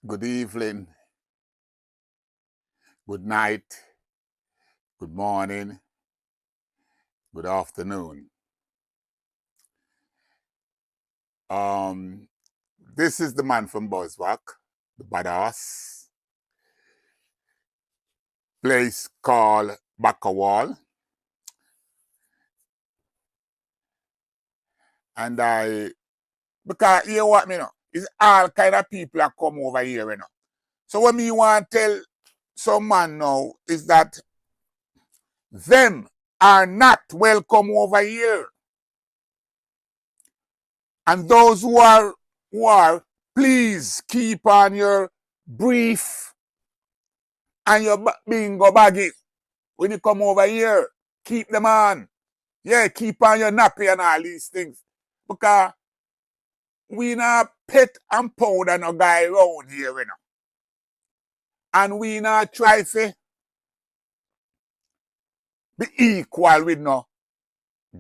Good evening, good night, good morning, good afternoon. Um, this is the man from Buzzwalk, the badass, place called Barca-wall. And because you what me know, it's all kind of people that come over here, you know. So what me want to tell some man now is that them are not welcome over here. And those who are, please keep on your brief and your bingo baggy when you come over here. Keep them on. Yeah, keep on your nappy and all these things. Because we not pet and powder no guy around here, you know. And we not try to be equal with no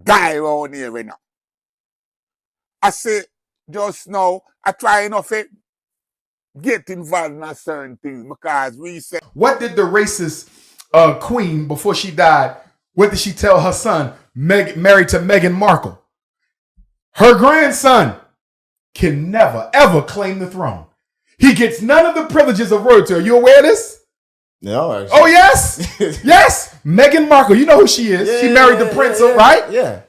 guy around here, you know. I say just now, I try enough to get involved in certain things because we say. What did the racist queen, before she died, what did she tell her son, married to Meghan Markle? Her grandson can never, ever claim the throne. He gets none of the privileges of royalty. Are you aware of this? No, actually. Oh, yes. Yes. Meghan Markle. You know who she is. Yeah, she married the prince, right? Yeah.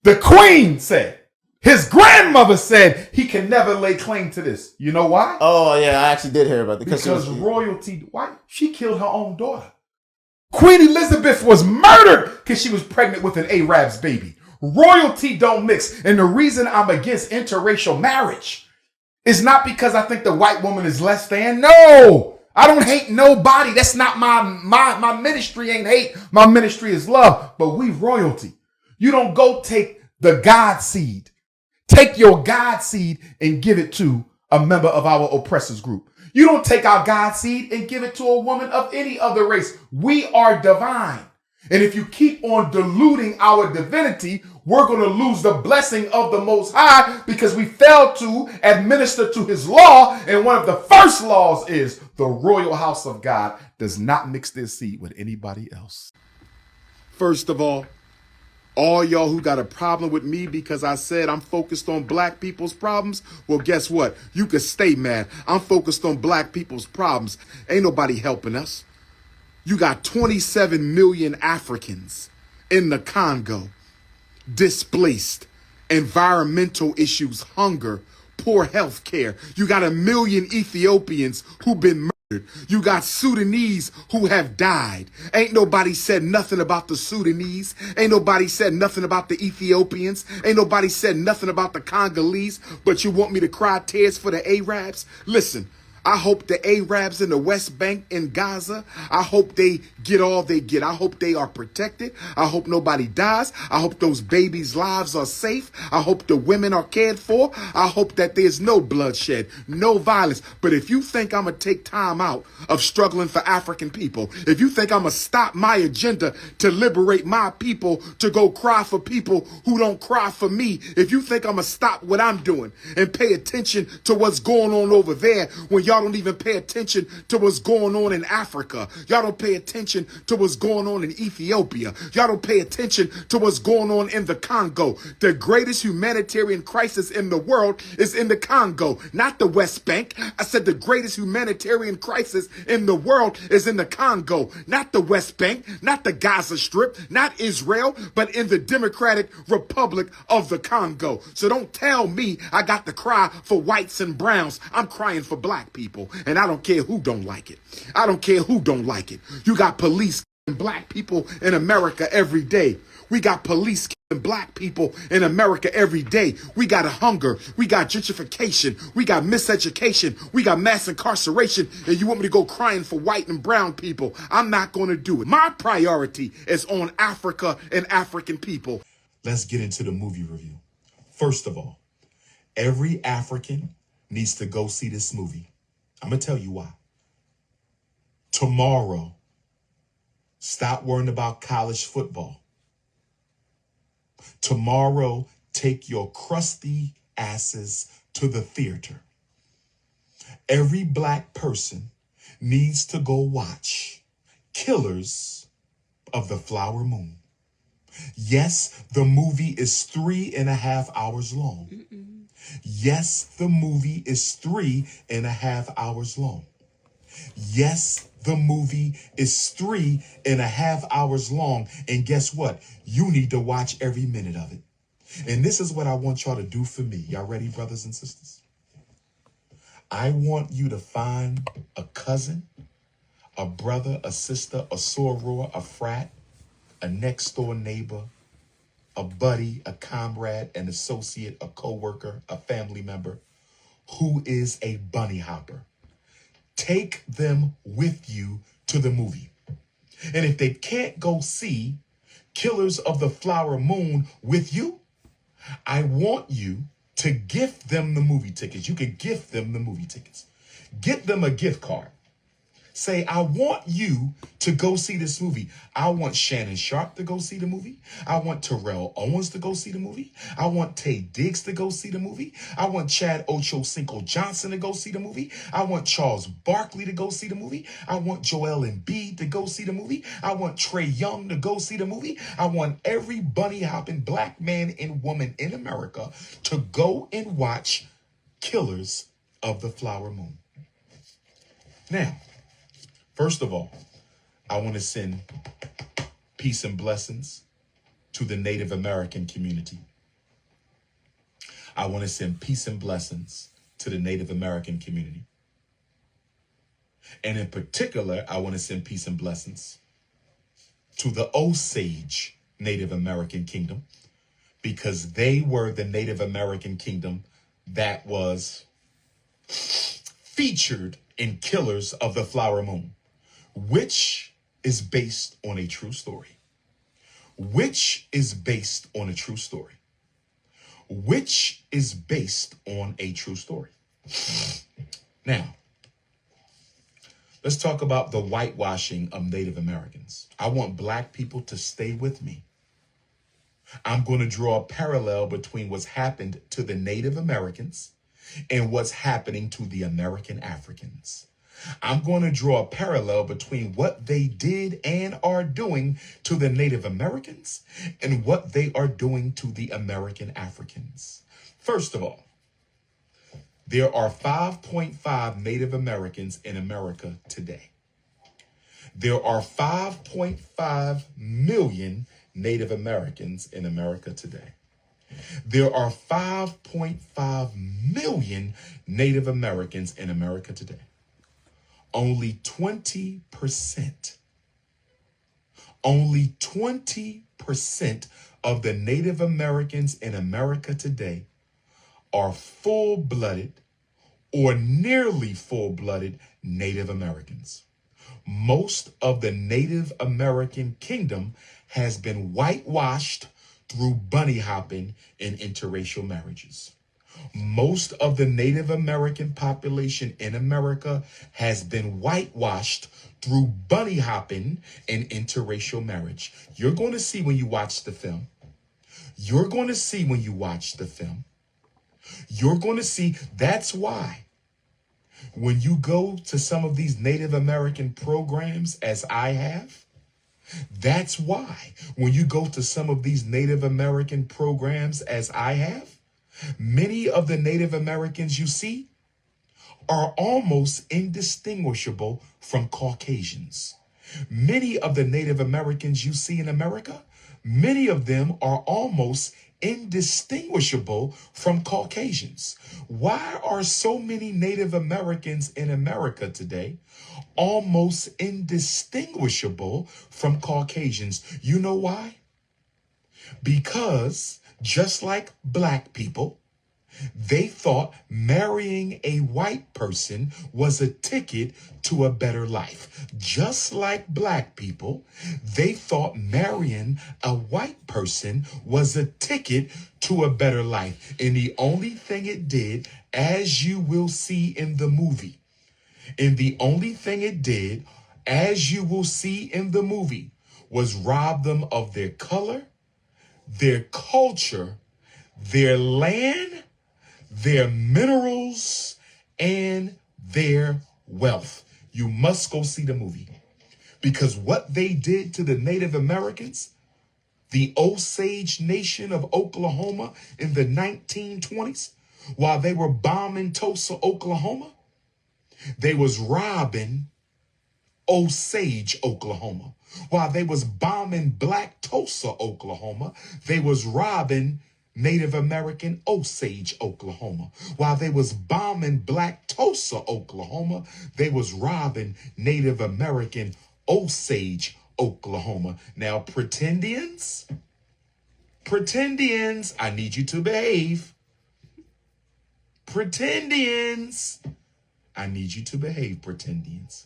The queen said, his grandmother said he can never lay claim to this. You know why? Oh, yeah, I actually did hear about that. Because royalty, why? She killed her own daughter. Queen Elizabeth was murdered because she was pregnant with an Arab's baby. Royalty don't mix. And the reason I'm against interracial marriage is not because I think the white woman is less than. No, I don't hate nobody. That's not my ministry ain't hate. My ministry is love. But we royalty. You don't go take the God seed. Take your God seed and give it to a member of our oppressors group. You don't take our God seed and give it to a woman of any other race. We are divine. And if you keep on diluting our divinity, we're going to lose the blessing of the Most High because we failed to administer to his law. And one of the first laws is the royal house of God does not mix their seed with anybody else. First of all y'all who got a problem with me because I said I'm focused on black people's problems, well, guess what? You can stay mad. I'm focused on black people's problems. Ain't nobody helping us. You got 27 million Africans in the Congo, displaced, environmental issues, hunger, poor health care. You got 1 million Ethiopians who've been murdered. You got Sudanese who have died. Ain't nobody said nothing about the Sudanese. Ain't nobody said nothing about the Ethiopians. Ain't nobody said nothing about the Congolese. But you want me to cry tears for the Arabs? Listen, I hope the Arabs in the West Bank in Gaza, I hope they get all they get. I hope they are protected. I hope nobody dies. I hope those babies' lives are safe. I hope the women are cared for. I hope that there's no bloodshed, no violence. But if you think I'm going to take time out of struggling for African people, if you think I'm going to stop my agenda to liberate my people to go cry for people who don't cry for me, if you think I'm going to stop what I'm doing and pay attention to what's going on over there when y'all don't even pay attention to what's going on in Africa. Y'all don't pay attention to what's going on in Ethiopia. Y'all don't pay attention to what's going on in the Congo. The greatest humanitarian crisis in the world is in the Congo, not the West Bank. I said the greatest humanitarian crisis in the world is in the Congo, not the West Bank, not the Gaza Strip, not Israel, but in the Democratic Republic of the Congo. So don't tell me I got to cry for whites and browns. I'm crying for black people. And I don't care who don't like it. I don't care who don't like it. You got police killing black people in America every day. We got police killing black people in America every day. We got hunger. We got gentrification. We got miseducation. We got mass incarceration. And you want me to go crying for white and brown people? I'm not going to do it. My priority is on Africa and African people. Let's get into the movie review. First of all, every African needs to go see this movie. I'm going to tell you why. Tomorrow, stop worrying about college football. Tomorrow, take your crusty asses to the theater Every black person needs to go watch Killers of the Flower Moon. Yes, the movie is 3.5 hours long. Yes, the movie is 3.5 hours long. Yes, the movie is 3.5 hours long. And guess what? You need to watch every minute of it. And this is what I want y'all to do for me. Y'all ready, brothers and sisters? I want you to find a cousin, a brother, a sister, a soror, a frat, a next door neighbor, a buddy, a comrade, an associate, a coworker, a family member who is a bunny hopper. Take them with you to the movie. And if they can't go see Killers of the Flower Moon with you, I want you to gift them the movie tickets. You can gift them the movie tickets. Get them a gift card. Say, I want you to go see this movie. I want Shannon Sharp to go see the movie. I want Terrell Owens to go see the movie. I want Tay Diggs to go see the movie. I want Chad Ochocinco Johnson to go see the movie. I want Charles Barkley to go see the movie. I want Joel Embiid to go see the movie. I want Trey Young to go see the movie. I want every bunny hopping black man and woman in America to go and watch Killers of the Flower Moon. Now, first of all, I want to send peace and blessings to the Native American community. I want to send peace and blessings to the Native American community. And in particular, I want to send peace and blessings to the Osage Native American kingdom, because they were the Native American kingdom that was featured in Killers of the Flower Moon, which is based on a true story. Which is based on a true story. Which is based on a true story. Now, let's talk about the whitewashing of Native Americans. I want black people to stay with me. I'm going to draw a parallel between what's happened to the Native Americans and what's happening to the American Africans. I'm going to draw a parallel between what they did and are doing to the Native Americans and what they are doing to the American Africans. First of all, there are 5.5 Native Americans in America today. There are 5.5 million Native Americans in America today. There are 5.5 million Native Americans in America today. Only 20% of the Native Americans in America today are full-blooded or nearly full-blooded Native Americans. Most of the Native American kingdom has been whitewashed through bunny hopping and interracial marriages. Most of the Native American population in America has been whitewashed through bunny hopping and interracial marriage. You're going to see when you watch the film. You're going to see when you watch the film. You're going to see. That's why when you go to some of these Native American programs, as I have, that's why when you go to some of these Native American programs, as I have, many of the Native Americans you see are almost indistinguishable from Caucasians. Many of the Native Americans you see in America, many of them are almost indistinguishable from Caucasians. Why are so many Native Americans in America today almost indistinguishable from Caucasians? You know why? Because just like black people, they thought marrying a white person was a ticket to a better life. Just like black people, they thought marrying a white person was a ticket to a better life. And the only thing it did, as you will see in the movie, was rob them of their color, their culture, their land, their minerals, and their wealth. You must go see the movie. Because what they did to the Native Americans, the Osage Nation of Oklahoma in the 1920s, while they were bombing Tulsa, Oklahoma, they was robbing Osage, Oklahoma. While they was bombing Black Tulsa, Oklahoma, they was robbing Native American Osage, Oklahoma. While they was bombing Black Tulsa, Oklahoma, they was robbing Native American Osage, Oklahoma. Now, pretendians, I need you to behave. Pretendians, I need you to behave, pretendians.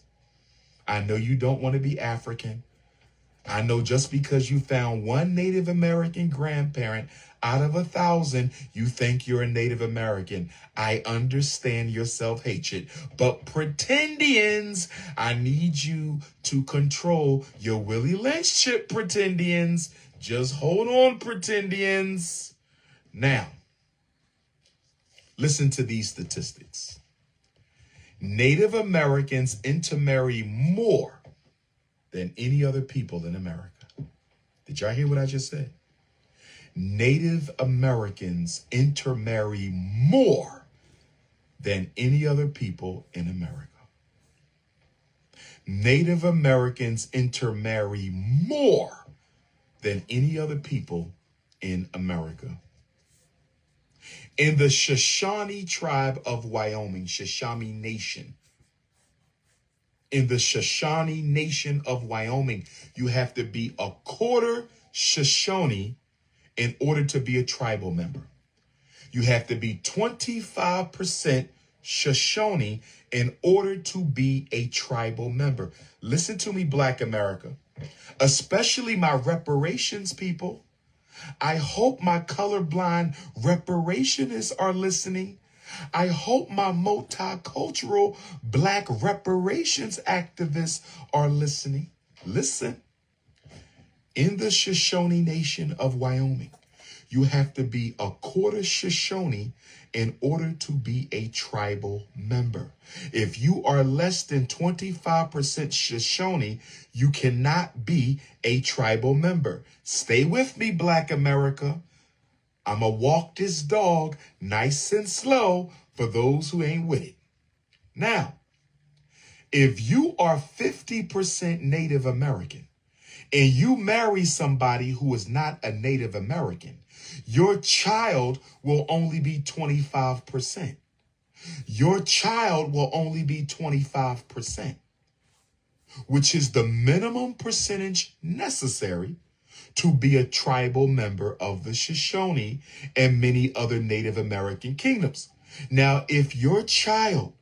I know you don't want to be African. I know just because you found one Native American grandparent out of 1,000, you think you're a Native American. I understand your self-hatred. But pretendians, I need you to control your Willie Lynch shit, pretendians. Just hold on, pretendians. Now, listen to these statistics. Native Americans intermarry more than any other people in America. Did y'all hear what I just said? Native Americans intermarry more than any other people in America. Native Americans intermarry more than any other people in America. In the Shoshone tribe of Wyoming, Shoshone Nation, in the Shoshone Nation of Wyoming, you have to be a quarter Shoshone in order to be a tribal member. You have to be 25% Shoshone in order to be a tribal member. Listen to me, Black America, especially my reparations people. I hope my colorblind reparationists are listening. I hope my multicultural Black reparations activists are listening. Listen. In the Shoshone Nation of Wyoming, you have to be a quarter Shoshone in order to be a tribal member. If you are less than 25% Shoshone, you cannot be a tribal member. Stay with me, Black America. I'ma walk this dog nice and slow for those who ain't with it. Now, if you are 50% Native American and you marry somebody who is not a Native American, your child will only be 25%. Your child will only be 25%, which is the minimum percentage necessary to be a tribal member of the Shoshone and many other Native American kingdoms. Now, if your child,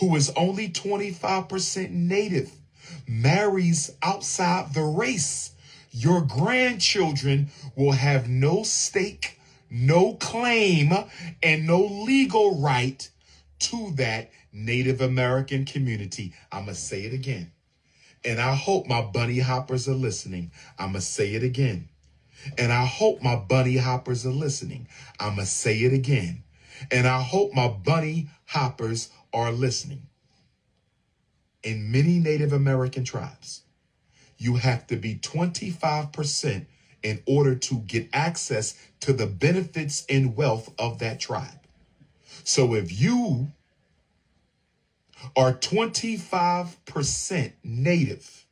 who is only 25% Native, marries outside the race, your grandchildren will have no stake, no claim, and no legal right to that Native American community. I'm going to say it again. And I hope my bunny hoppers are listening. I'm going to say it again. And I hope my bunny hoppers are listening. I'm going to say it again. And I hope my bunny hoppers are listening. In many Native American tribes, you have to be 25% in order to get access to the benefits and wealth of that tribe. So if you are 25% Native,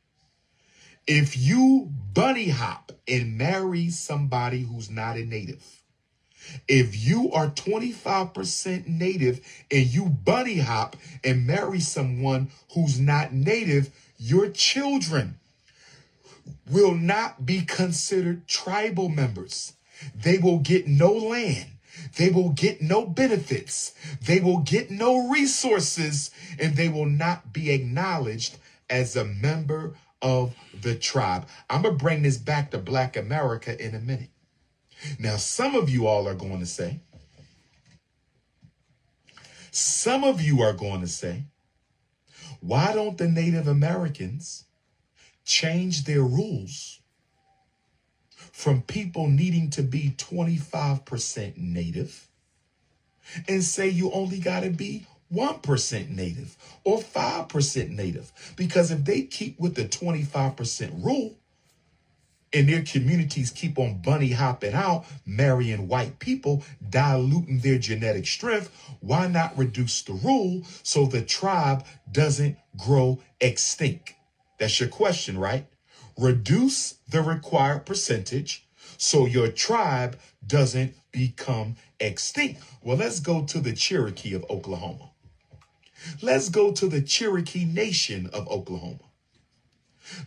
if you bunny hop and marry somebody who's not a Native, if you are 25% Native and you bunny hop and marry someone who's not Native, your children will not be considered tribal members. They will get no land. They will get no benefits. They will get no resources, and they will not be acknowledged as a member of the tribe. I'm going to bring this back to Black America in a minute. Now, some of you all are going to say, why don't the Native Americans change their rules from people needing to be 25% Native and say you only got to be 1% native or 5% native. Because if they keep with the 25% rule and their communities keep on bunny hopping out, marrying white people, diluting their genetic strength, why not reduce the rule so the tribe doesn't grow extinct? That's your question, right? Reduce the required percentage so your tribe doesn't become extinct. Well, let's go to the Cherokee of Oklahoma. Let's go to the Cherokee Nation of Oklahoma.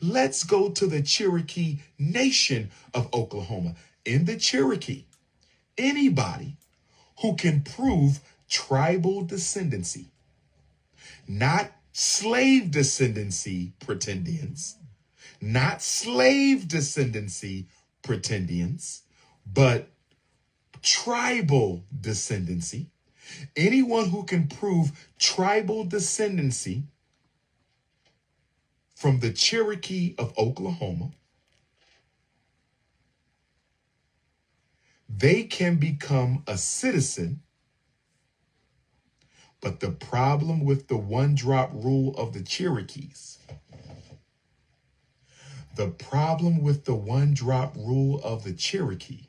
Let's go to the Cherokee Nation of Oklahoma. In the Cherokee, anybody who can prove tribal descendancy, not slave descendancy pretendians, not slave descendancy pretendians, but tribal descendancy. Anyone who can prove tribal descendancy from the Cherokee of Oklahoma, they can become a citizen. But the problem with the one-drop rule of the Cherokees, the problem with the one-drop rule of the Cherokee,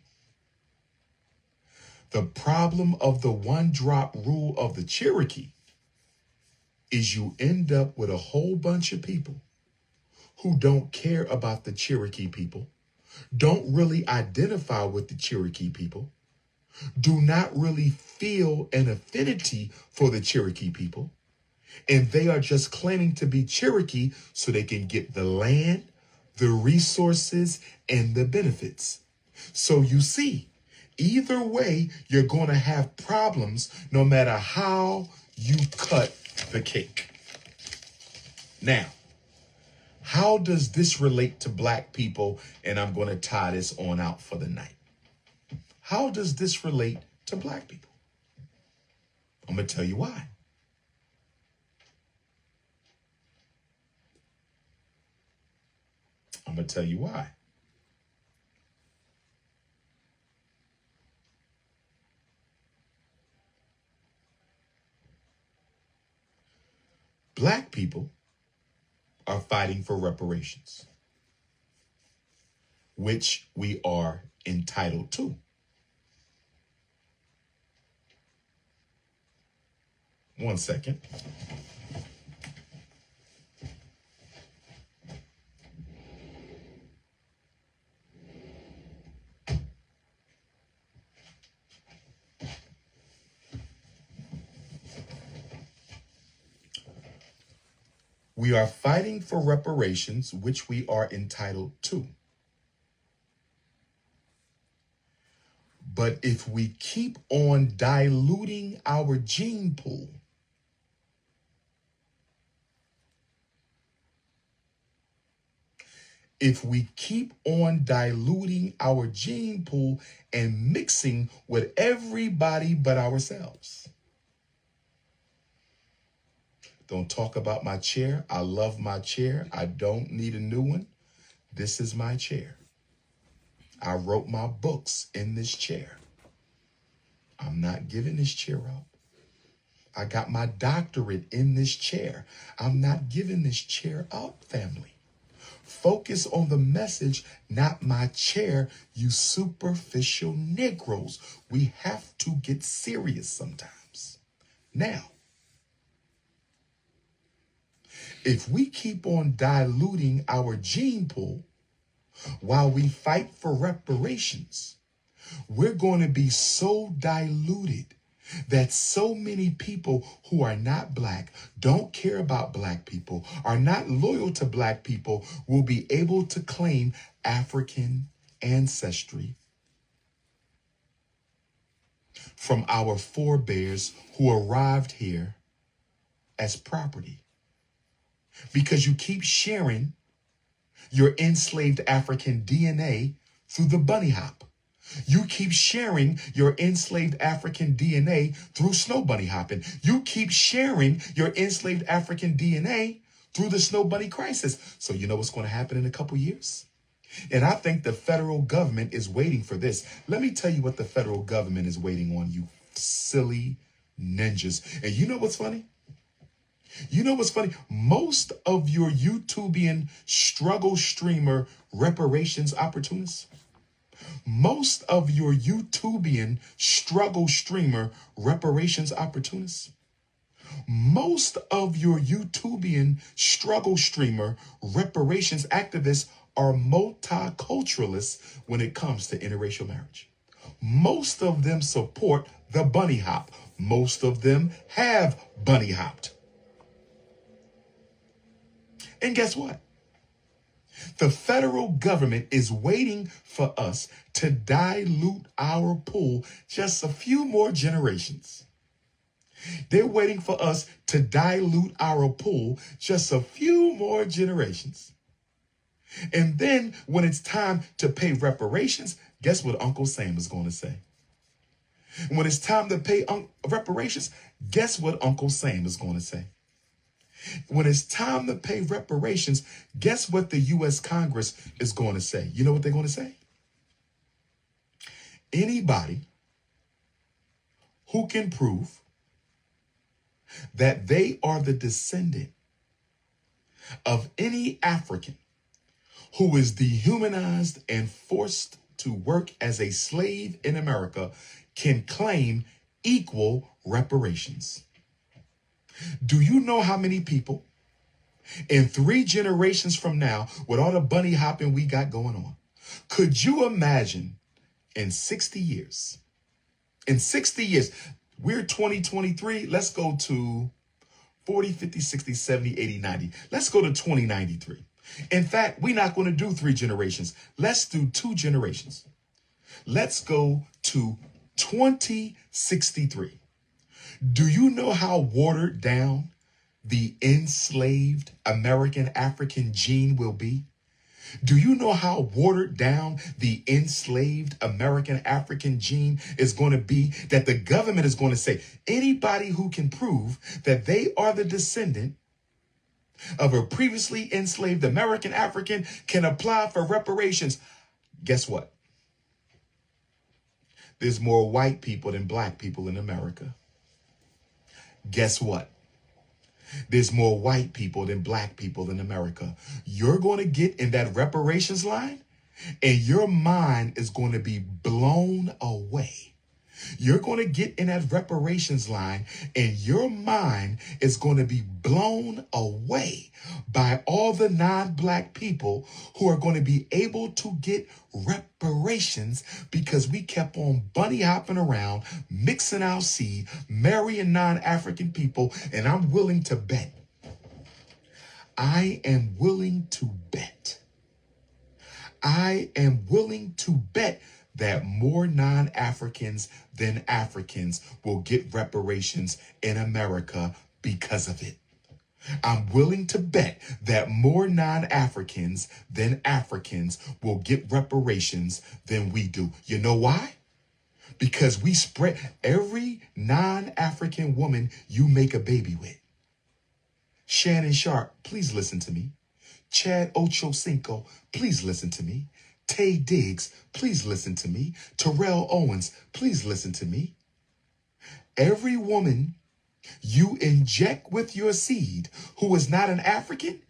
the problem of the one-drop rule of the Cherokee is you end up with a whole bunch of people who don't care about the Cherokee people, don't really identify with the Cherokee people, do not really feel an affinity for the Cherokee people, and they are just claiming to be Cherokee so they can get the land, the resources, and the benefits. So you see, either way, you're going to have problems no matter how you cut the cake. Now, how does this relate to black people? And I'm going to tie this on out for the night. How does this relate to black people? I'm going to tell you why. I'm going to tell you why. Black people are fighting for reparations, which we are entitled to. One second. We are fighting for reparations, which we are entitled to. But if we keep on diluting our gene pool, if we keep on diluting our gene pool and mixing with everybody but ourselves. Don't talk about my chair. I love my chair. I don't need a new one. This is my chair. I wrote my books in this chair. I'm not giving this chair up. I got my doctorate in this chair. I'm not giving this chair up, family. Focus on the message, not my chair, you superficial Negroes. We have to get serious sometimes. Now, if we keep on diluting our gene pool while we fight for reparations, we're going to be so diluted that so many people who are not black, don't care about black people, are not loyal to black people, will be able to claim African ancestry from our forebears who arrived here as property. Because you keep sharing your enslaved African DNA through the bunny hop. You keep sharing your enslaved African DNA through snow bunny hopping. You keep sharing your enslaved African DNA through the snow bunny crisis. So you know what's going to happen in a couple years? And I think the federal government is waiting for this. Let me tell you what the federal government is waiting on, you silly ninjas. And you know what's funny? You know what's funny? Most of your YouTubian struggle streamer reparations opportunists, most of your YouTubian struggle streamer reparations opportunists, most of your YouTubian struggle streamer reparations activists are multiculturalists when it comes to interracial marriage. Most of them support the bunny hop. Most of them have bunny hopped. And guess what? The federal government is waiting for us to dilute our pool just a few more generations. They're waiting for us to dilute our pool just a few more generations. And then when it's time to pay reparations, guess what Uncle Sam is going to say? When it's time to pay reparations, guess what Uncle Sam is going to say? When it's time to pay reparations, guess what the U.S. Congress is going to say? You know what they're going to say? Anybody who can prove that they are the descendant of any African who is dehumanized and forced to work as a slave in America can claim equal reparations. Do you know how many people in 3 generations from now, with all the bunny hopping we got going on, could you imagine in 60 years? In 60 years, we're 2023. Let's go to 40, 50, 60, 70, 80, 90. Let's go to 2093. In fact, we're not going to do 3 generations. Let's do 2 generations. Let's go to 2063. Do you know how watered down the enslaved American African gene will be? Do you know how watered down the enslaved American African gene is going to be, that the government is going to say anybody who can prove that they are the descendant of a previously enslaved American African can apply for reparations? Guess what? There's more white people than black people in America. Guess what? There's more white people than black people in America. You're going to get in that reparations line and your mind is going to be blown away. You're going to get in that reparations line and your mind is going to be blown away by all the non-black people who are going to be able to get reparations because we kept on bunny hopping around, mixing our seed, marrying non-African people. And I'm willing to bet, I am willing to bet that more non-Africans than Africans will get reparations in America because of it. I'm willing to bet that more non-Africans than Africans will get reparations than we do. You know why? Because we spread every non-African woman you make a baby with. Shannon Sharp, please listen to me. Chad Ochocinco, please listen to me. Tay Diggs, please listen to me. Terrell Owens, please listen to me. Every woman you inject with your seed who is not an African,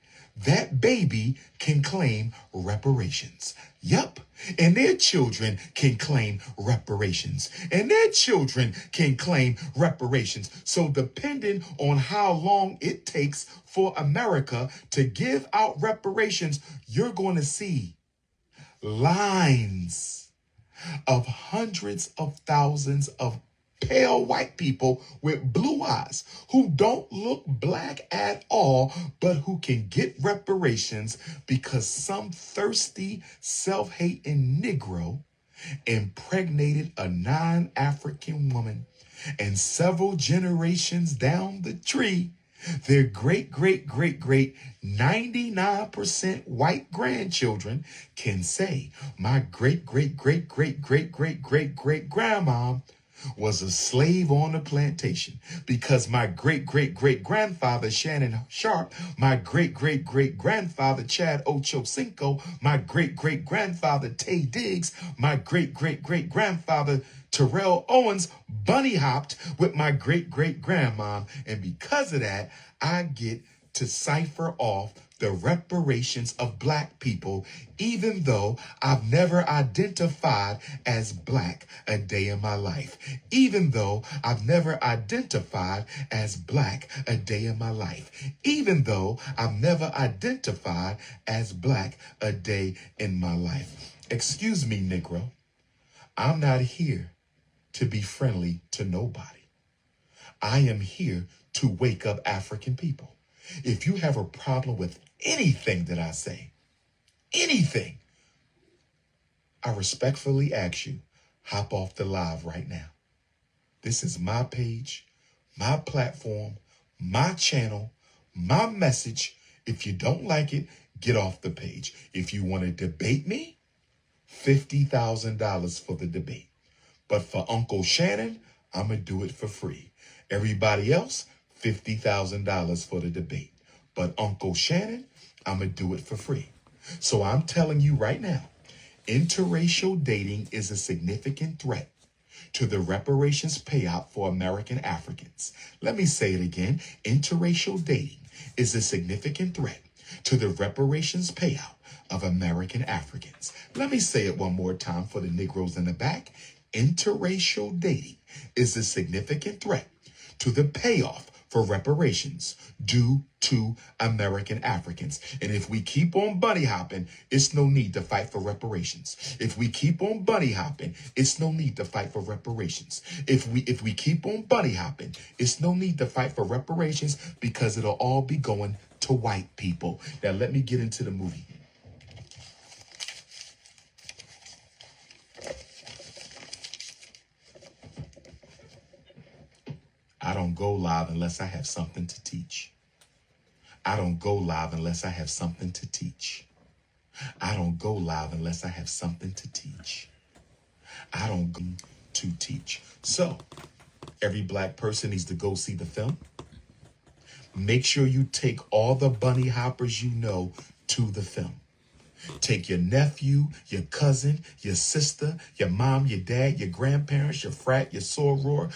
that baby can claim reparations. Yup. And their children can claim reparations. And their children can claim reparations. So depending on how long it takes for America to give out reparations, you're going to see lines of hundreds of thousands of pale white people with blue eyes who don't look black at all, but who can get reparations because some thirsty, self-hating Negro impregnated a non-African woman, and several generations down the tree, their great 99% white grandchildren can say, my great grandma was a slave on a plantation because my great-great-great-grandfather Shannon Sharp, my great-great-great-grandfather Chad Ochocinco, my great-great-grandfather Tay Diggs, my great-great-great-grandfather Terrell Owens bunny hopped with my great-great-grandmom. And because of that, I get to cipher off the reparations of black people, even though I've never identified as black a day in my life. Even though I've never identified as black a day in my life. Even though I've never identified as black a day in my life. Excuse me, Negro. I'm not here to be friendly to nobody. I am here to wake up African people. If you have a problem with anything that I say, anything, I respectfully ask you, hop off the live right now. This is my page, my platform, my channel, my message. If you don't like it, get off the page. If you want to debate me, $50,000 for the debate. But for Uncle Shannon, I'm going to do it for free. Everybody else, $50,000 for the debate. But Uncle Shannon, I'm going to do it for free. So I'm telling you right now, interracial dating is a significant threat to the reparations payout for American Africans. Let me say it again. Interracial dating is a significant threat to the reparations payout of American Africans. Let me say it one more time for the Negroes in the back. Interracial dating is a significant threat to the payoff for reparations due to American Africans. And if we keep on bunny hopping, it's no need to fight for reparations. If we keep on bunny hopping, it's no need to fight for reparations. If we keep on bunny hopping, it's no need to fight for reparations because it'll all be going to white people. Now let me get into the movie. I don't go live unless I have something to teach. I don't go live unless I have something to teach. I don't go live unless I have something to teach. I don't go to teach. So, every black person needs to go see the film. Make sure you take all the bunny hoppers you know to the film. Take your nephew, your cousin, your sister, your mom, your dad, your grandparents, your frat, your soror,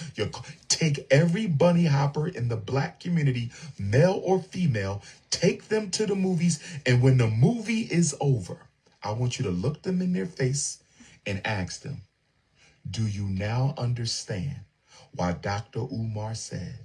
take every bunny hopper in the black community, male or female, take them to the movies. And when the movie is over, I want you to look them in their face and ask them, do you now understand why Dr. Umar said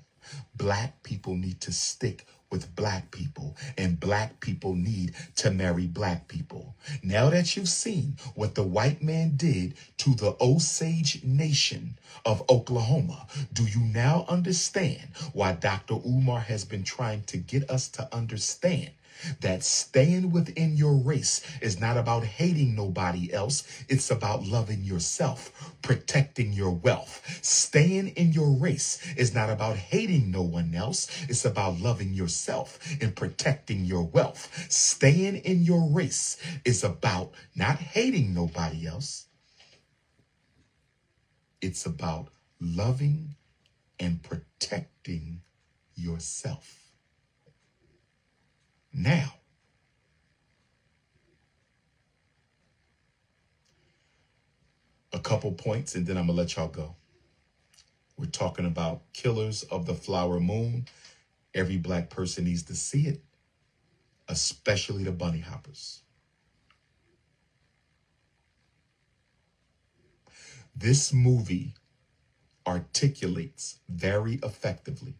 black people need to stick with black people and black people need to marry black people? Now that you've seen what the white man did to the Osage Nation of Oklahoma, do you now understand why Dr. Umar has been trying to get us to understand that staying within your race is not about hating nobody else. It's about loving yourself, protecting your wealth. Staying in your race is not about hating no one else. It's about loving yourself and protecting your wealth. Staying in your race is about not hating nobody else. It's about loving and protecting yourself. Now, a couple points and then I'm going to let y'all go. We're talking about Killers of the Flower Moon. Every black person needs to see it, especially the bunny hoppers. This movie articulates very effectively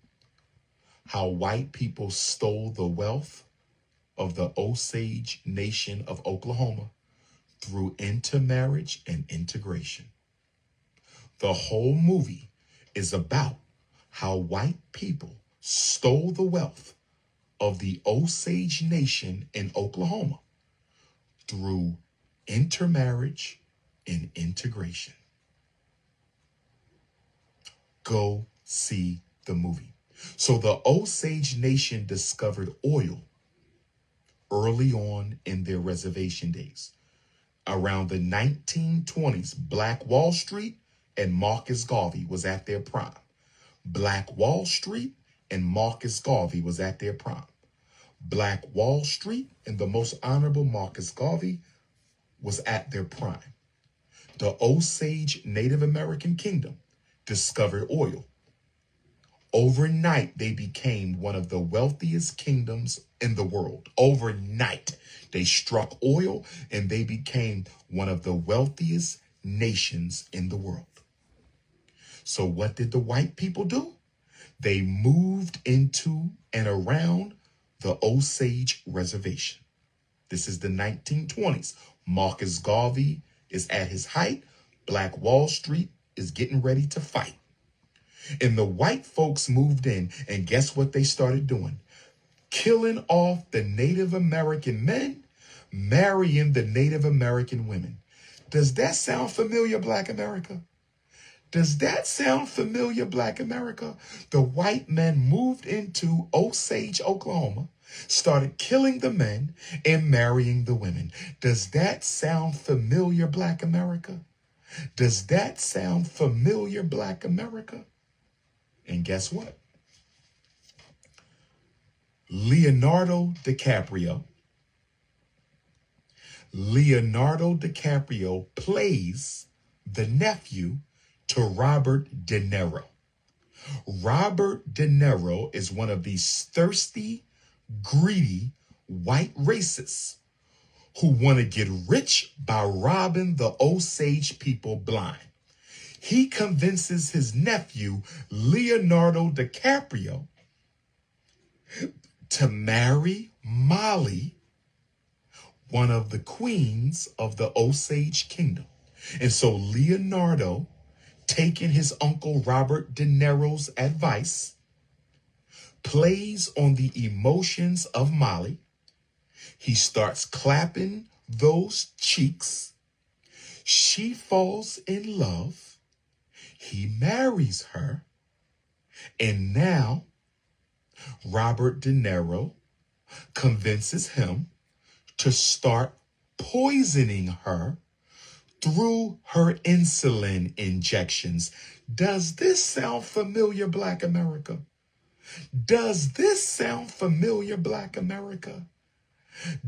how white people stole the wealth of the Osage Nation of Oklahoma through intermarriage and integration. The whole movie is about how white people stole the wealth of the Osage Nation in Oklahoma through intermarriage and integration. Go see the movie. So the Osage Nation discovered oil early on in their reservation days. Around the 1920s, Black Wall Street and Marcus Garvey was at their prime. Black Wall Street and Marcus Garvey was at their prime. Black Wall Street and the most honorable Marcus Garvey was at their prime. The Osage Native American Kingdom discovered oil. Overnight, they became one of the wealthiest kingdoms in the world. Overnight, they struck oil and they became one of the wealthiest nations in the world. So what did the white people do? They moved into and around the Osage Reservation. This is the 1920s. Marcus Garvey is at his height. Black Wall Street is getting ready to fight. And the white folks moved in, and guess what they started doing? Killing off the Native American men, marrying the Native American women. Does that sound familiar, Black America? Does that sound familiar, Black America? The white men moved into Osage, Oklahoma, started killing the men and marrying the women. Does that sound familiar, Black America? Does that sound familiar, Black America? And guess what? Leonardo DiCaprio plays the nephew to Robert De Niro. Robert De Niro is one of these thirsty, greedy white racists who want to get rich by robbing the Osage people blind. He convinces his nephew, Leonardo DiCaprio, to marry Molly, one of the queens of the Osage Kingdom. And so Leonardo, taking his uncle Robert De Niro's advice, plays on the emotions of Molly. He starts clapping those cheeks. She falls in love. He marries her. And now Robert De Niro convinces him to start poisoning her through her insulin injections. Does this sound familiar, Black America? Does this sound familiar, Black America?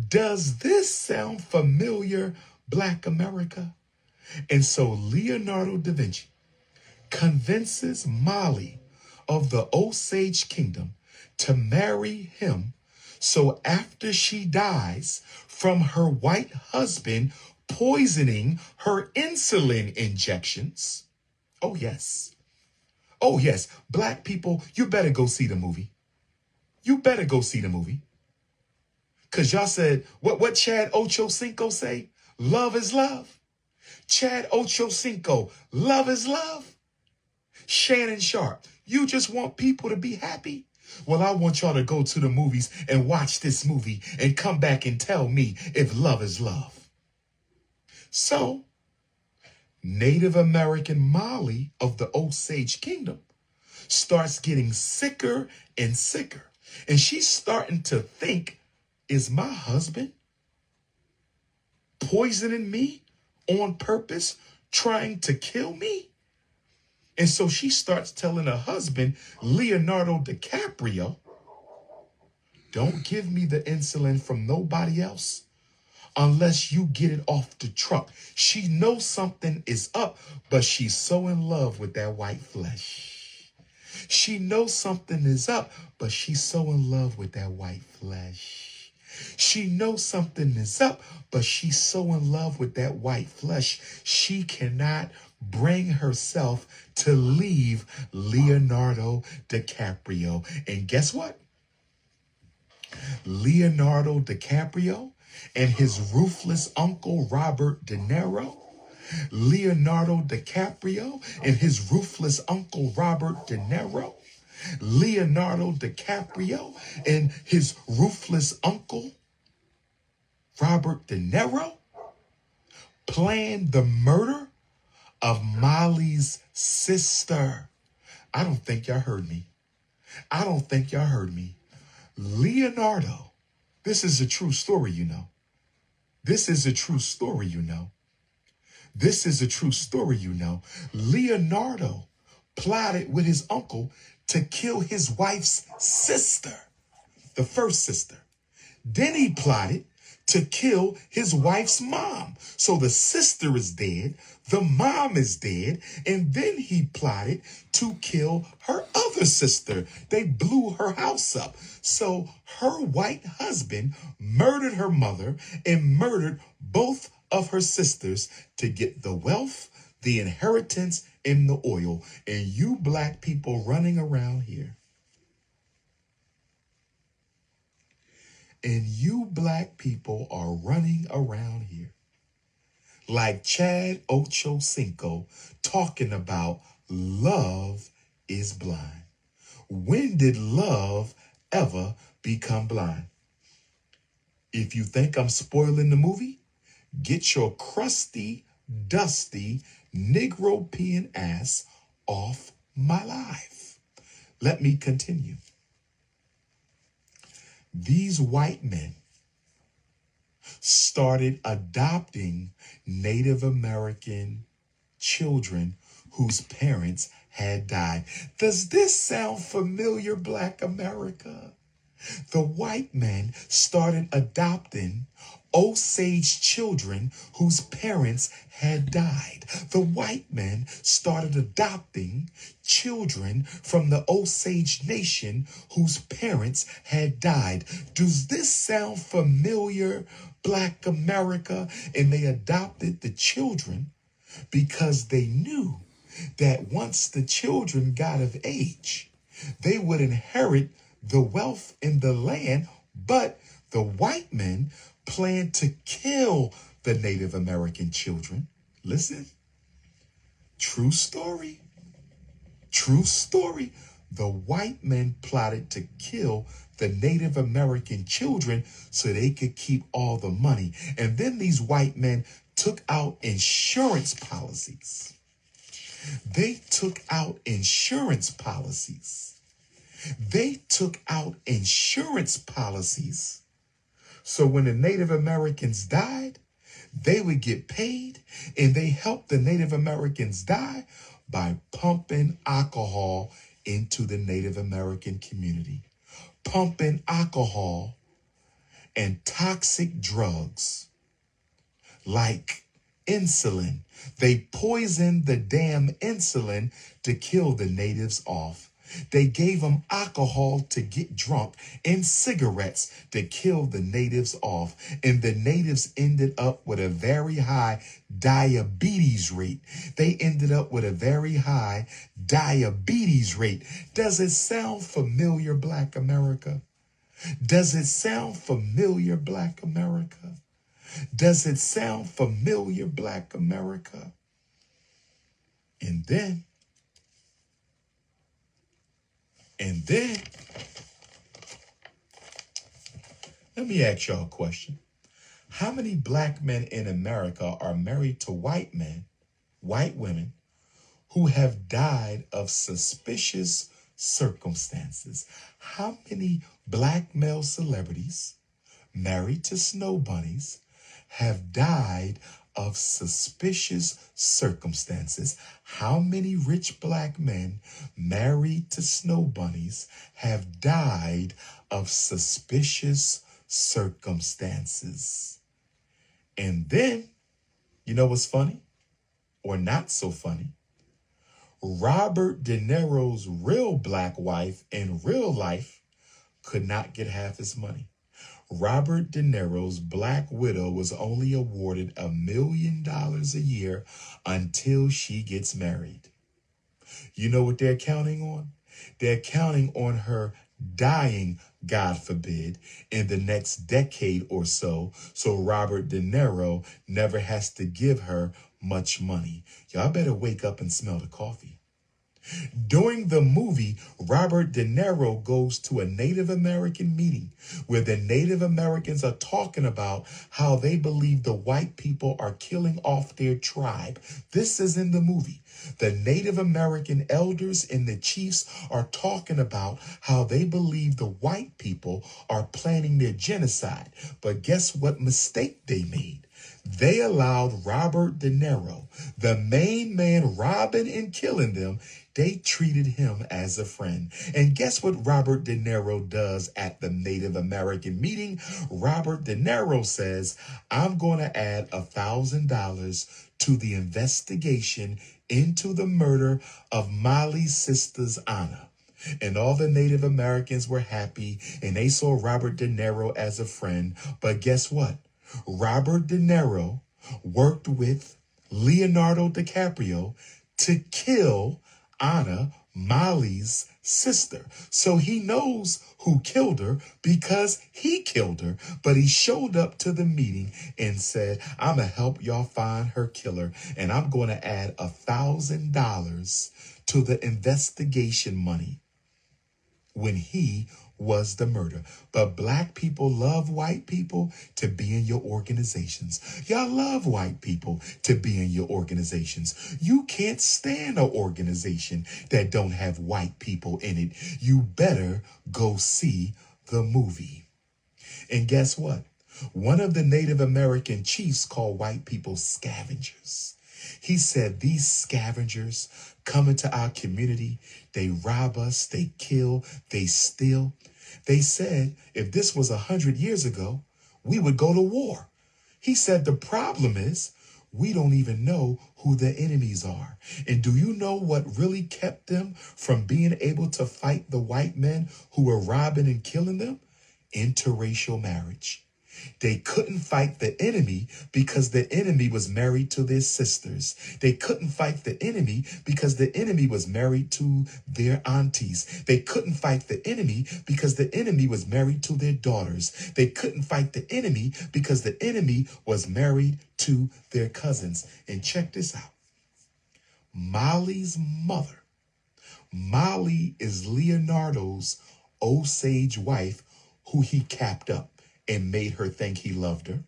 Does this sound familiar, Black America? And so Leonardo da Vinci convinces Molly of the Osage Kingdom to marry him. So after she dies from her white husband poisoning her insulin injections, oh yes, Black people, you better go see the movie. You better go see the movie. Because y'all said, what Chad Ochocinco say? Love is love. Chad Ochocinco, love is love. Shannon Sharp, you just want people to be happy? Well, I want y'all to go to the movies and watch this movie and come back and tell me if love is love. So, Native American Molly of the Osage Kingdom starts getting sicker and sicker. And she's starting to think, is my husband poisoning me on purpose, trying to kill me? And so she starts telling her husband, Leonardo DiCaprio, don't give me the insulin from nobody else unless you get it off the truck. She knows something is up, but she's so in love with that white flesh. She knows something is up, but she's so in love with that white flesh. She knows something is up, but she's so in love with that white flesh. She cannot bring herself to leave Leonardo DiCaprio. And guess what? Leonardo DiCaprio and his ruthless uncle Robert De Niro, Leonardo DiCaprio and his ruthless uncle Robert De Niro, Leonardo DiCaprio and his ruthless uncle Robert De Niro planned the murder of Molly's sister. I don't think y'all heard me. I don't think y'all heard me. Leonardo, this is a true story, you know. This is a true story, you know. This is a true story, you know. Leonardo plotted with his uncle to kill his wife's sister, the first sister. Then he plotted to kill his wife's mom. So the sister is dead, the mom is dead, and then he plotted to kill her other sister. They blew her house up. So her white husband murdered her mother and murdered both of her sisters to get the wealth, the inheritance, and the oil. And you black people running around here. And you black people are running around here like Chad Ochocinco talking about love is blind. When did love ever become blind? If you think I'm spoiling the movie, get your crusty, dusty, Negropean ass off my life. Let me continue. These white men started adopting Native American children whose parents had died. Does this sound familiar, Black America? The white men started adopting Osage children whose parents had died. The white men started adopting children from the Osage Nation whose parents had died. Does this sound familiar, Black America? And they adopted the children because they knew that once the children got of age, they would inherit the wealth in the land, but the white men planned to kill the Native American children. Listen, true story. True story. The white men plotted to kill the Native American children so they could keep all the money. And then these white men took out insurance policies. They took out insurance policies. They took out insurance policies. So when the Native Americans died, they would get paid, and they helped the Native Americans die by pumping alcohol into the Native American community. Pumping alcohol and toxic drugs like insulin. They poisoned the damn insulin to kill the natives off. They gave them alcohol to get drunk and cigarettes to kill the natives off. And the natives ended up with a very high diabetes rate. They ended up with a very high diabetes rate. Does it sound familiar, Black America? Does it sound familiar, Black America? Does it sound familiar, Black America? And then, let me ask y'all a question. How many black men in America are married to white men, white women, who have died of suspicious circumstances? How many black male celebrities married to snow bunnies have died of suspicious circumstances? How many rich black men married to snow bunnies have died of suspicious circumstances? And then, you know what's funny or not so funny? Robert De Niro's real black wife in real life could not get half his money. Robert De Niro's black widow was only awarded $1 million a year until she gets married. You know what they're counting on? They're counting on her dying, God forbid, in the next decade or so Robert De Niro never has to give her much money. Y'all better wake up and smell the coffee. During the movie, Robert De Niro goes to a Native American meeting where the Native Americans are talking about how they believe the white people are killing off their tribe. This is in the movie. The Native American elders and the chiefs are talking about how they believe the white people are planning their genocide. But guess what mistake they made? They allowed Robert De Niro, the main man robbing and killing them, they treated him as a friend. And guess what Robert De Niro does at the Native American meeting? Robert De Niro says, I'm going to add $1,000 to the investigation into the murder of Molly's sister's Anna. And all the Native Americans were happy and they saw Robert De Niro as a friend. But guess what? Robert De Niro worked with Leonardo DiCaprio to kill Anna, Molly's sister. So he knows who killed her because he killed her. But he showed up to the meeting and said, I'm going to help y'all find her killer. And I'm going to add $1,000 to the investigation money when he was the murder. But black people love white people to be in your organizations. Y'all love white people to be in your organizations. You can't stand an organization that don't have white people in it. You better go see the movie. And guess what? One of the Native American chiefs called white people scavengers. He said these scavengers come into our community, they rob us, they kill, they steal. They said if this was 100 years ago, we would go to war. He said the problem is we don't even know who the enemies are. And do you know what really kept them from being able to fight the white men who were robbing and killing them? Interracial marriage. They couldn't fight the enemy because the enemy was married to their sisters. They couldn't fight the enemy because the enemy was married to their aunties. They couldn't fight the enemy because the enemy was married to their daughters. They couldn't fight the enemy because the enemy was married to their cousins. And check this out. Molly's mother. Molly is Leonardo's Osage wife who he capped up and made her think he loved her.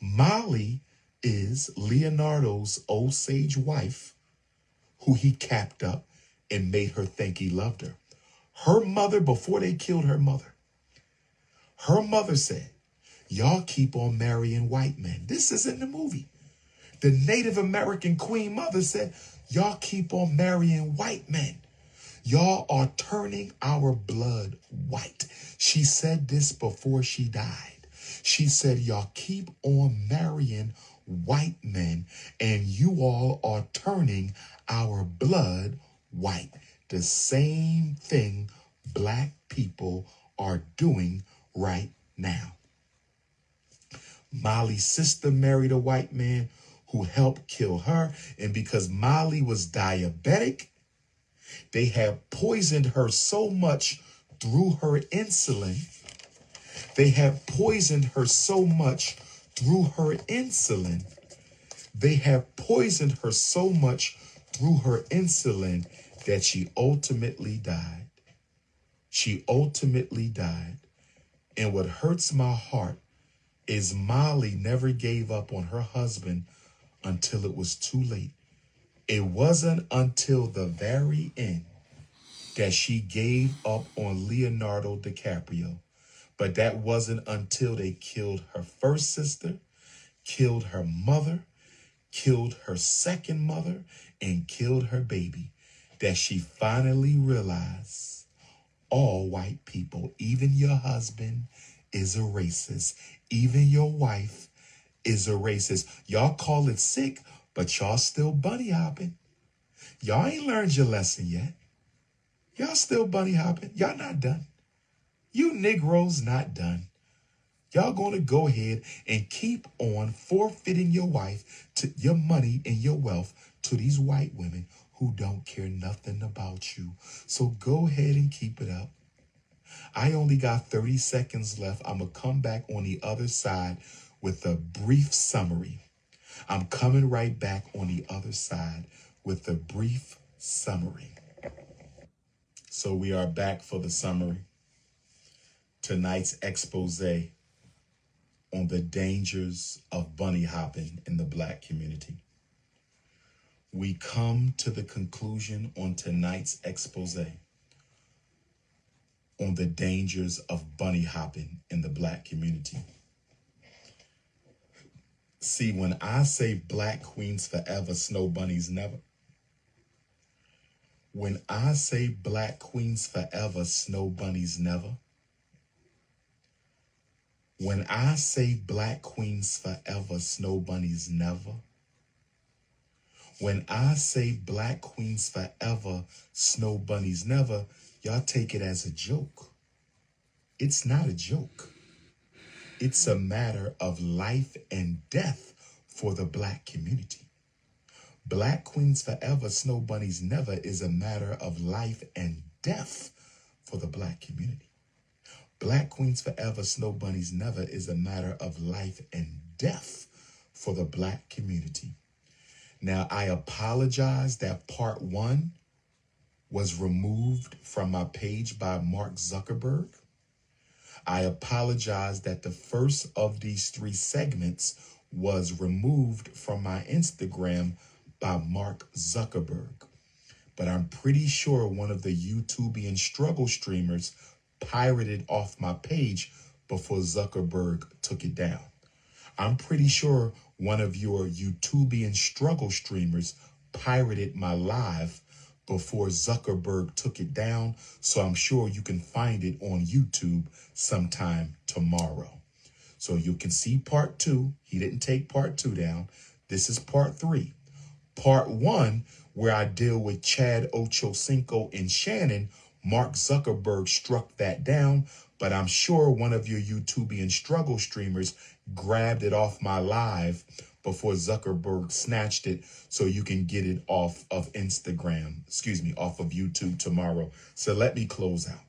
Molly is Leonardo's Osage wife who he capped up and made her think he loved her. Her mother, before they killed her mother said, y'all keep on marrying white men. This is in the movie. The Native American queen mother said, y'all keep on marrying white men. Y'all are turning our blood white. She said this before she died. She said, y'all keep on marrying white men and you all are turning our blood white. The same thing black people are doing right now. Molly's sister married a white man who helped kill her. And because Molly was diabetic, they had poisoned her so much through her insulin. They had poisoned her so much through her insulin. They had poisoned her so much through her insulin that she ultimately died. She ultimately died. And what hurts my heart is Molly never gave up on her husband until it was too late. It wasn't until the very end that she gave up on Leonardo DiCaprio. But that wasn't until they killed her first sister, killed her mother, killed her second mother, and killed her baby that she finally realized all white people, even your husband, is a racist. Even your wife is a racist. Y'all call it sick, but y'all still bunny hopping. Y'all ain't learned your lesson yet. Y'all still bunny hopping. Y'all not done. You Negroes not done. Y'all going to go ahead and keep on forfeiting your wife, to your money and your wealth to these white women who don't care nothing about you. So go ahead and keep it up. I only got 30 seconds left. I'm going to come back on the other side with a brief summary. I'm coming right back on the other side with a brief summary. So we are back for the summary. Tonight's expose on the dangers of bunny hopping in the black community. We come to the conclusion on tonight's expose on the dangers of bunny hopping in the black community. See, when I say black queens forever, snow bunnies never. When I say black queens forever, snow bunnies never. When I say black queens forever, snow bunnies never. When I say black queens forever, snow bunnies never, y'all take it as a joke. It's not a joke. It's a matter of life and death for the black community. Black queens forever, snow bunnies never is a matter of life and death for the black community. Black queens forever, snow bunnies never is a matter of life and death for the black community. Now, I apologize that part 1 was removed from my page by Mark Zuckerberg. I apologize that the first of these 3 segments was removed from my Instagram by Mark Zuckerberg. But I'm pretty sure one of the YouTubian struggle streamers pirated off my page before Zuckerberg took it down. I'm pretty sure one of your YouTubian struggle streamers pirated my live before Zuckerberg took it down. So I'm sure you can find it on YouTube sometime tomorrow. So you can see part 2. He didn't take part 2 down. This is part 3. Part 1, where I deal with Chad Ochocinco and Shannon, Mark Zuckerberg struck that down, but I'm sure one of your YouTubian struggle streamers grabbed it off my live before Zuckerberg snatched it, so you can get it off of Instagram, off of YouTube tomorrow. So let me close out.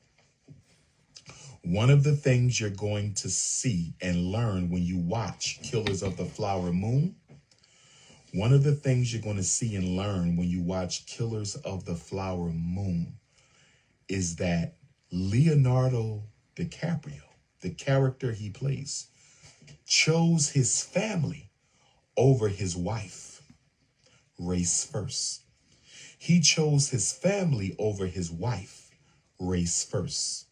One of the things you're going to see and learn when you watch Killers of the Flower Moon, one of the things you're going to see and learn when you watch Killers of the Flower Moon is that Leonardo DiCaprio, the character he plays, chose his family over his wife, race first. He chose his family over his wife, race first.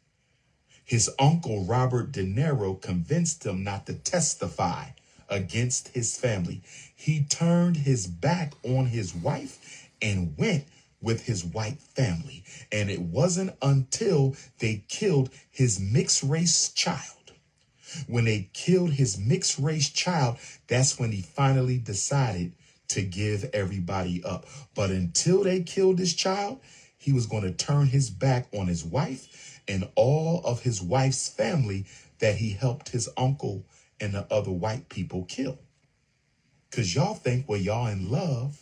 His uncle, Robert De Niro, convinced him not to testify against his family. He turned his back on his wife and went with his white family. And it wasn't until they killed his mixed race child. When they killed his mixed race child, that's when he finally decided to give everybody up. But until they killed his child, he was going to turn his back on his wife and all of his wife's family that he helped his uncle and the other white people kill. Because y'all think, well, y'all in love.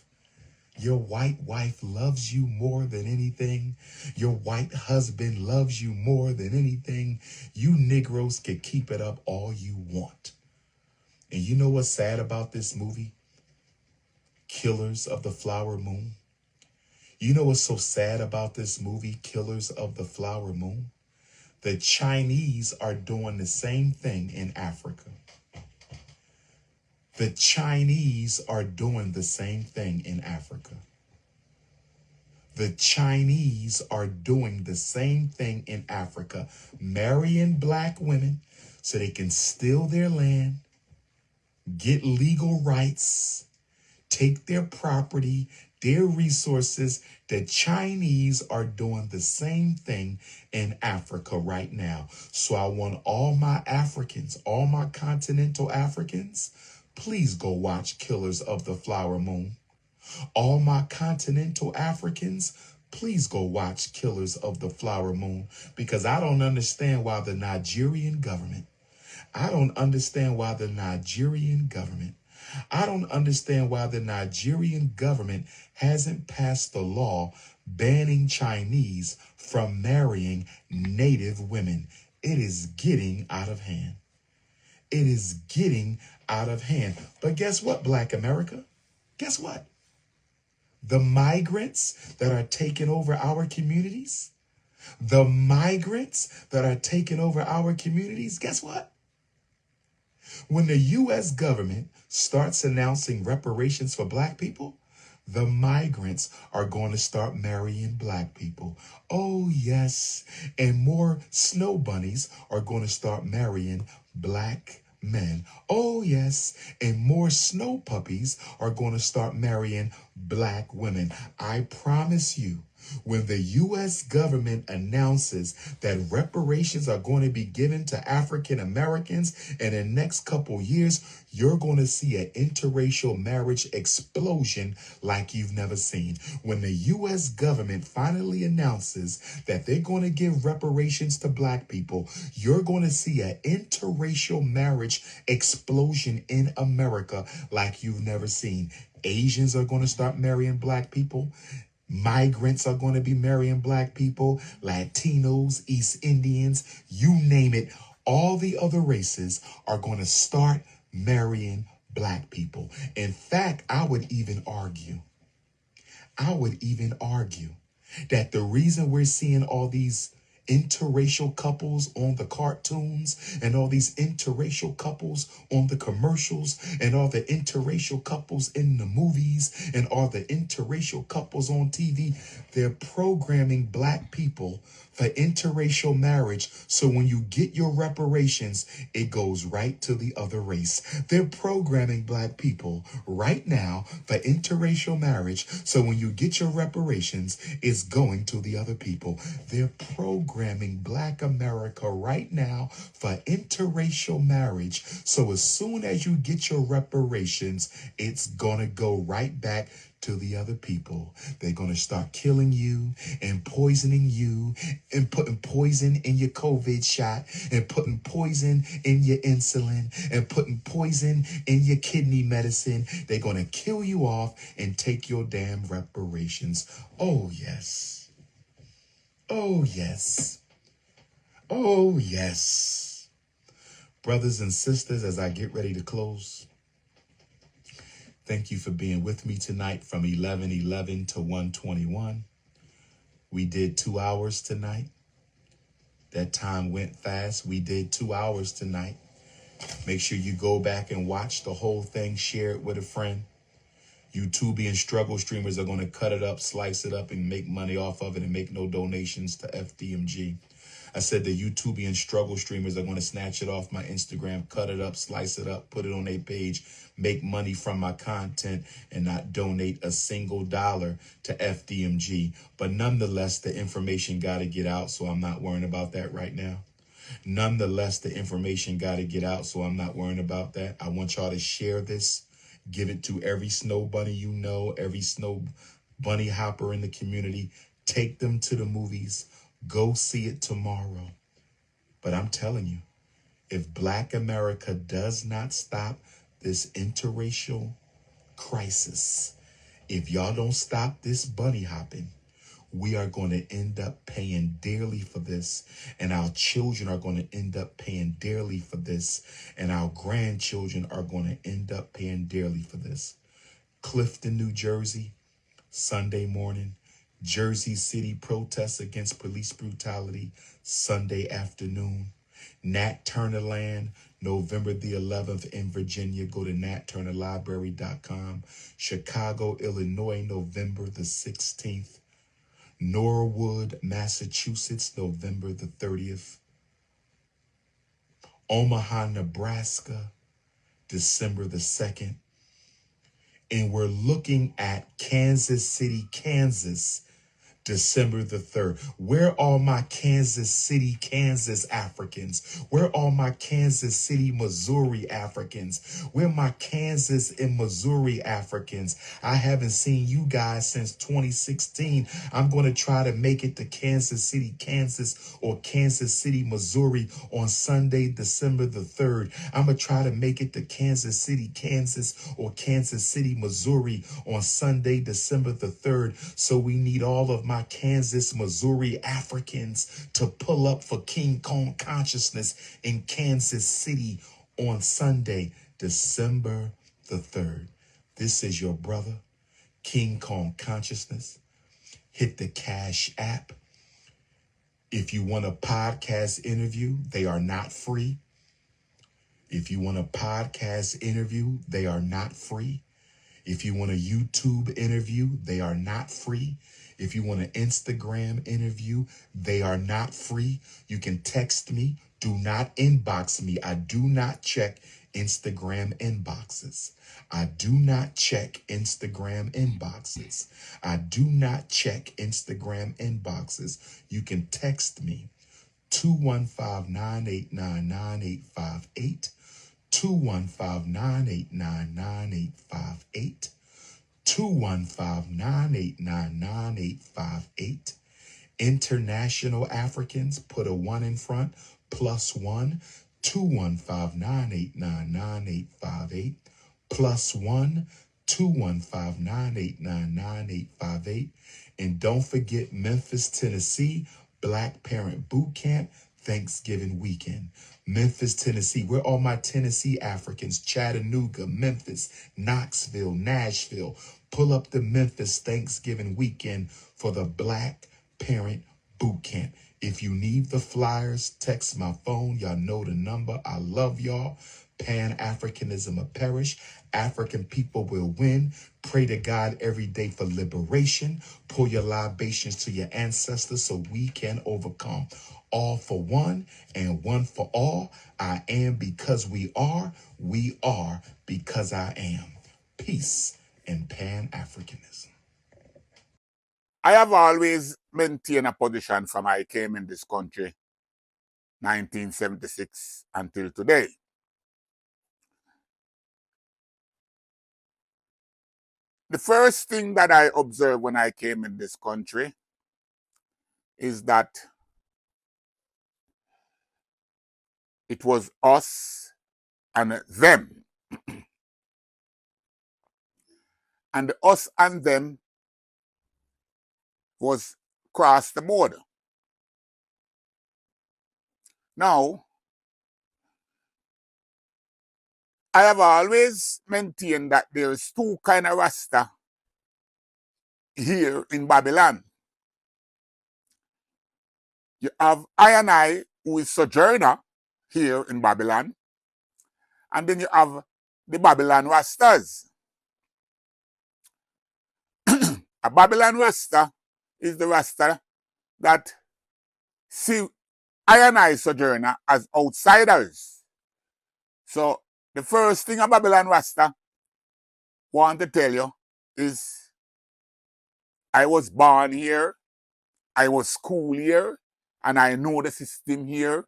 Your white wife loves you more than anything. Your white husband loves you more than anything. You Negroes can keep it up all you want. And you know what's sad about this movie? Killers of the Flower Moon. You know what's so sad about this movie, Killers of the Flower Moon? The Chinese are doing the same thing in Africa. The Chinese are doing the same thing in Africa. The Chinese are doing the same thing in Africa, marrying black women so they can steal their land, get legal rights, take their property, their resources. The Chinese are doing the same thing in Africa right now. So I want all my Africans, all my continental Africans, please go watch Killers of the Flower Moon. All my continental Africans, please go watch Killers of the Flower Moon, because I don't understand why the Nigerian government, I don't understand why the Nigerian government hasn't passed the law banning Chinese from marrying native women. It is getting out of hand. It is getting out of hand. But guess what, Black America? Guess what? The migrants that are taking over our communities, guess what? When the U.S. government starts announcing reparations for black people, the migrants are going to start marrying black people. Oh, yes. And more snow bunnies are going to start marrying black men. Oh, yes. And more snow puppies are going to start marrying black women. I promise you, when the U.S. government announces that reparations are going to be given to African Americans in the next couple years, you're going to see an interracial marriage explosion like you've never seen. When the U.S. government finally announces that they're going to give reparations to black people, you're going to see an interracial marriage explosion in America like you've never seen. Asians are going to start marrying black people. Migrants are going to be marrying black people, Latinos, East Indians, you name it. All the other races are going to start marrying black people. In fact, I would even argue that the reason we're seeing all these interracial couples on the cartoons and all these interracial couples on the commercials and all the interracial couples in the movies and all the interracial couples on TV, they're programming black people for interracial marriage. So when you get your reparations, it goes right to the other race. They're programming black people right now for interracial marriage. So when you get your reparations, it's going to the other people. They're programming black America right now for interracial marriage. So as soon as you get your reparations, it's going to go right back to the other people. They're going to start killing you and poisoning you and putting poison in your COVID shot and putting poison in your insulin and putting poison in your kidney medicine. They're going to kill you off and take your damn reparations. Oh, yes. Oh, yes. Oh, yes. Brothers and sisters, as I get ready to close, thank you for being with me tonight from 11:11 to 1:21. We did 2 hours tonight. That time went fast. We did 2 hours tonight. Make sure you go back and watch the whole thing. Share it with a friend. YouTubian struggle streamers are going to cut it up, slice it up, and make money off of it and make no donations to FDMG. I said the YouTubian struggle streamers are going to snatch it off my Instagram, cut it up, slice it up, put it on their page, make money from my content, and not donate a single dollar to FDMG. But nonetheless, the information got to get out, so I'm not worrying about that right now. Nonetheless, the information got to get out, so I'm not worrying about that. I want y'all to share this. Give it to every snow bunny you know, every snow bunny hopper in the community. Take them to the movies. Go see it tomorrow. But I'm telling you, if Black America does not stop this interracial crisis, if y'all don't stop this bunny hopping, we are going to end up paying dearly for this, and our children are going to end up paying dearly for this, and our grandchildren are going to end up paying dearly for this. Clifton, New Jersey, Sunday morning. Jersey City protests against police brutality, Sunday afternoon. Nat Turner Land, November the 11th in Virginia. Go to natturnerlibrary.com. Chicago, Illinois, November the 16th. Norwood, Massachusetts, November the 30th. Omaha, Nebraska, December the 2nd. And we're looking at Kansas City, Kansas, December the 3rd. Where are my Kansas City, Kansas Africans? Where are my Kansas City, Missouri Africans? Where are my Kansas and Missouri Africans? I haven't seen you guys since 2016. I'm going to try to make it to Kansas City, Kansas, or Kansas City, Missouri on Sunday, December the 3rd. I'm going to try to make it to Kansas City, Kansas, or Kansas City, Missouri on Sunday, December the 3rd. So we need all of my Kansas, Missouri Africans to pull up for King Kong consciousness in Kansas City on Sunday, December the 3rd. This is your brother, King Kong Consciousness. Hit the Cash app. If you want a podcast interview, they are not free. If you want a podcast interview, they are not free. If you want a YouTube interview, they are not free. If you want an Instagram interview, they are not free. You can text me Do not inbox me. I do not check Instagram inboxes. I do not check Instagram inboxes. I do not check Instagram inboxes. You can text me 215-989-9858. 215-989-9858. 215-989-9858. International Africans, put a 1 in front, +1, 215-989-9858, +1, 215-989-9858. And don't forget Memphis, Tennessee, Black Parent Boot Camp, Thanksgiving weekend. Memphis, Tennessee, where all my Tennessee Africans, Chattanooga, Memphis, Knoxville, Nashville, pull up the Memphis Thanksgiving weekend for the Black Parent Boot Camp. If you need the flyers, text my phone. Y'all know the number. I love y'all. Pan-Africanism will perish. African people will win. Pray to God every day for liberation. Pour your libations to your ancestors so we can overcome. All for one and one for all. I am because we are. We are because I am. Peace and Pan-Africanism. I have always maintained a position from I came in this country, 1976, until today. The first thing that I observed when I came in this country is that it was us and them. And the us and them was across the border. Now, I have always maintained that there is two kind of Rasta here in Babylon. You have I and I, who is sojourner here in Babylon, and then you have the Babylon Rastas. A Babylon Rasta is the Rasta that see I and I sojourner as outsiders. So the first thing a Babylon Rasta want to tell you is I was born here, I was schooled here, and I know the system here.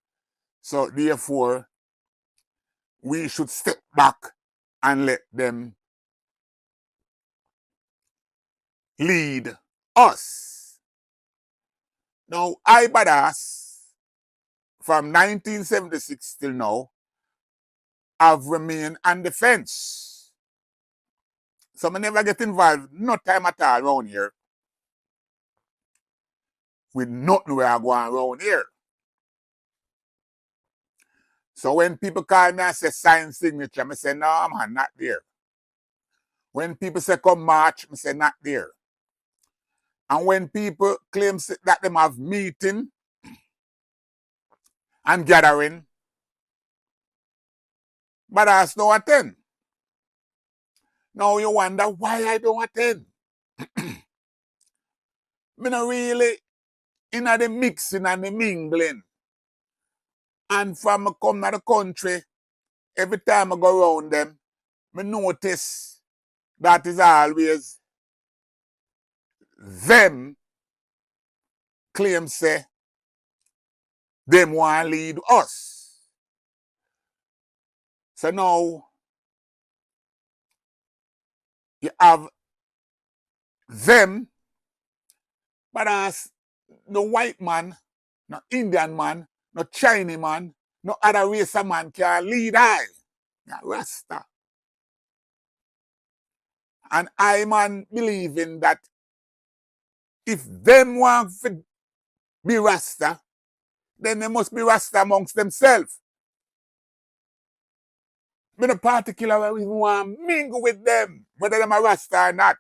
So therefore, we should step back and let them lead us. Now, I badass from 1976 till now have remained on the fence. So I never get involved no time at all around here with nothing where I go on around here. So when people call me and say sign signature, I say, no, man, not there. When people say come march, I say not there. And when people claim that them have meeting and gathering, but I don't attend. Now you wonder why I don't attend. Me not really in the mixing and the mingling. And from I come to the country, every time I go around them, I notice that is always them claim say them want to lead us. So now you have them, but as no white man, no Indian man, no Chinese man, no other race of man can lead I. Rasta. And I man believing that if them want to be Rasta, then they must be Rasta amongst themselves. Me no particularly want to mingle with them, whether them are Rasta or not.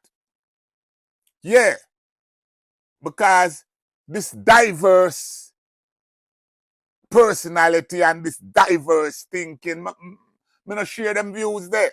Yeah. Because this diverse personality and this diverse thinking, me no share them views there.